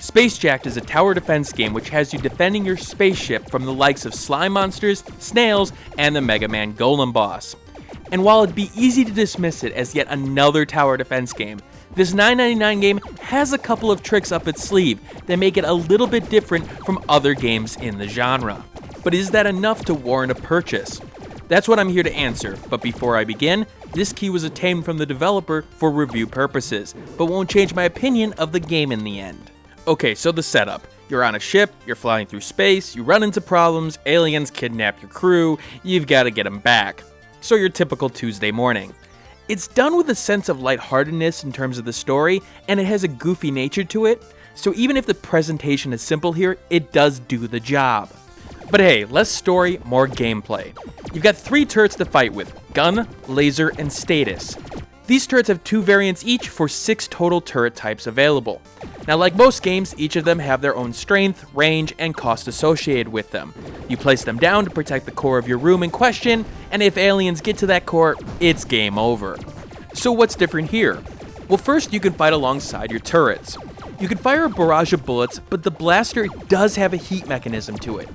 Spacejacked is a tower defense game which has you defending your spaceship from the likes of slime monsters, snails, and the Mega Man Golem boss. And while it'd be easy to dismiss it as yet another tower defense game, this $9.99 game has a couple of tricks up its sleeve that make it a little bit different from other games in the genre. But is that enough to warrant a purchase? That's what I'm here to answer, but before I begin, this key was obtained from the developer for review purposes, but won't change my opinion of the game in the end. Okay, so the setup. You're on a ship, you're flying through space, you run into problems, aliens kidnap your crew, you've got to get them back. So your typical Tuesday morning. It's done with a sense of lightheartedness in terms of the story, and it has a goofy nature to it, so even if the presentation is simple here, it does do the job. But hey, less story, more gameplay. You've got 3 turrets to fight with: gun, laser, and status. These turrets have 2 variants each for 6 total turret types available. Now, like most games, each of them have their own strength, range, and cost associated with them. You place them down to protect the core of your room in question, and if aliens get to that core, it's game over. So what's different here? Well, first you can fight alongside your turrets. You can fire a barrage of bullets, but the blaster does have a heat mechanism to it.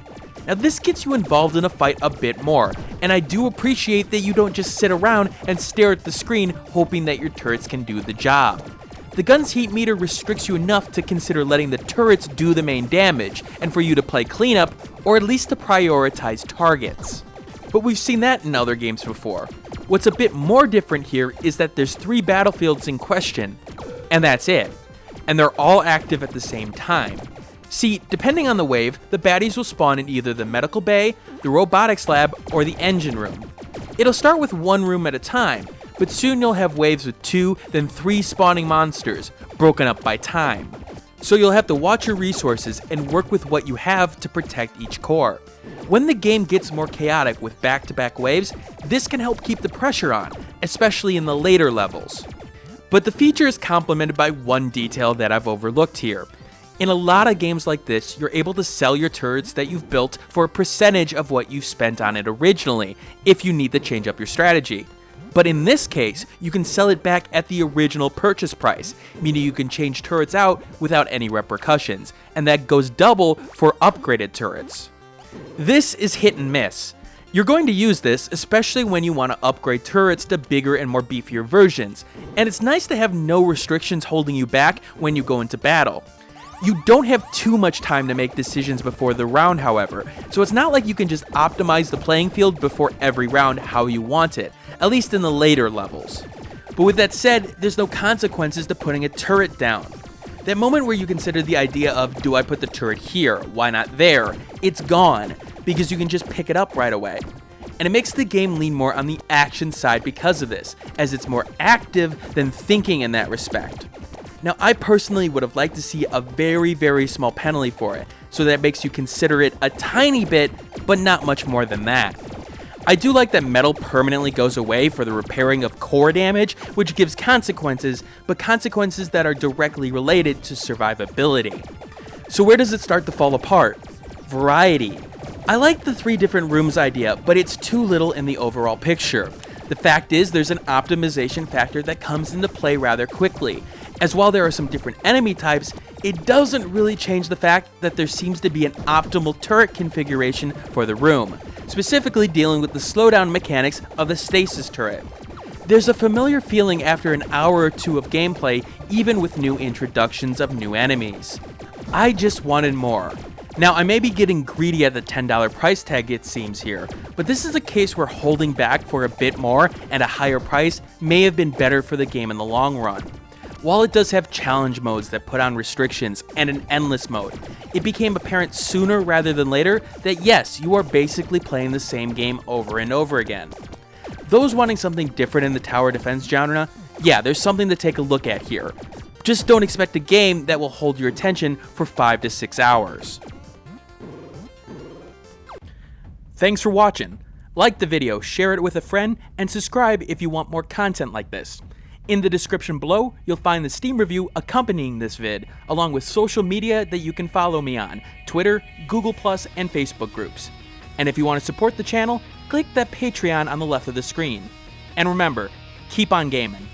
Now this gets you involved in a fight a bit more, and I do appreciate that you don't just sit around and stare at the screen hoping that your turrets can do the job. The gun's heat meter restricts you enough to consider letting the turrets do the main damage, and for you to play cleanup, or at least to prioritize targets. But we've seen that in other games before. What's a bit more different here is that there's 3 battlefields in question, and that's it. And they're all active at the same time. See, depending on the wave, the baddies will spawn in either the medical bay, the robotics lab, or the engine room. It'll start with 1 room at a time, but soon you'll have waves with 2, then 3 spawning monsters, broken up by time. So you'll have to watch your resources and work with what you have to protect each core. When the game gets more chaotic with back-to-back waves, this can help keep the pressure on, especially in the later levels. But the feature is complemented by one detail that I've overlooked here. In a lot of games like this, you're able to sell your turrets that you've built for a percentage of what you spent on it originally, if you need to change up your strategy. But in this case, you can sell it back at the original purchase price, meaning you can change turrets out without any repercussions, and that goes double for upgraded turrets. This is hit and miss. You're going to use this, especially when you want to upgrade turrets to bigger and more beefier versions, and it's nice to have no restrictions holding you back when you go into battle. You don't have too much time to make decisions before the round, however, so it's not like you can just optimize the playing field before every round how you want it, at least in the later levels. But with that said, there's no consequences to putting a turret down. That moment where you consider the idea of, do I put the turret here, why not there, it's gone, because you can just pick it up right away. And it makes the game lean more on the action side because of this, as it's more active than thinking in that respect. Now, I personally would have liked to see a very, very small penalty for it, so that makes you consider it a tiny bit, but not much more than that. I do like that metal permanently goes away for the repairing of core damage, which gives consequences, but consequences that are directly related to survivability. So where does it start to fall apart? Variety. I like the 3 different rooms idea, but it's too little in the overall picture. The fact is, there's an optimization factor that comes into play rather quickly, as while there are some different enemy types, it doesn't really change the fact that there seems to be an optimal turret configuration for the room, specifically dealing with the slowdown mechanics of the stasis turret. There's a familiar feeling after an hour or 2 of gameplay, even with new introductions of new enemies. I just wanted more. Now, I may be getting greedy at the $10 price tag it seems here, but this is a case where holding back for a bit more and a higher price may have been better for the game in the long run. While it does have challenge modes that put on restrictions and an endless mode, it became apparent sooner rather than later that yes, you are basically playing the same game over and over again. Those wanting something different in the tower defense genre, yeah, there's something to take a look at here. Just don't expect a game that will hold your attention for 5 to 6 hours. Thanks for watching. Like the video, share it with a friend, and subscribe if you want more content like this. In the description below, you'll find the Steam review accompanying this vid, along with social media that you can follow me on, Twitter, Google+, and Facebook groups. And if you want to support the channel, click that Patreon on the left of the screen. And remember, keep on gaming.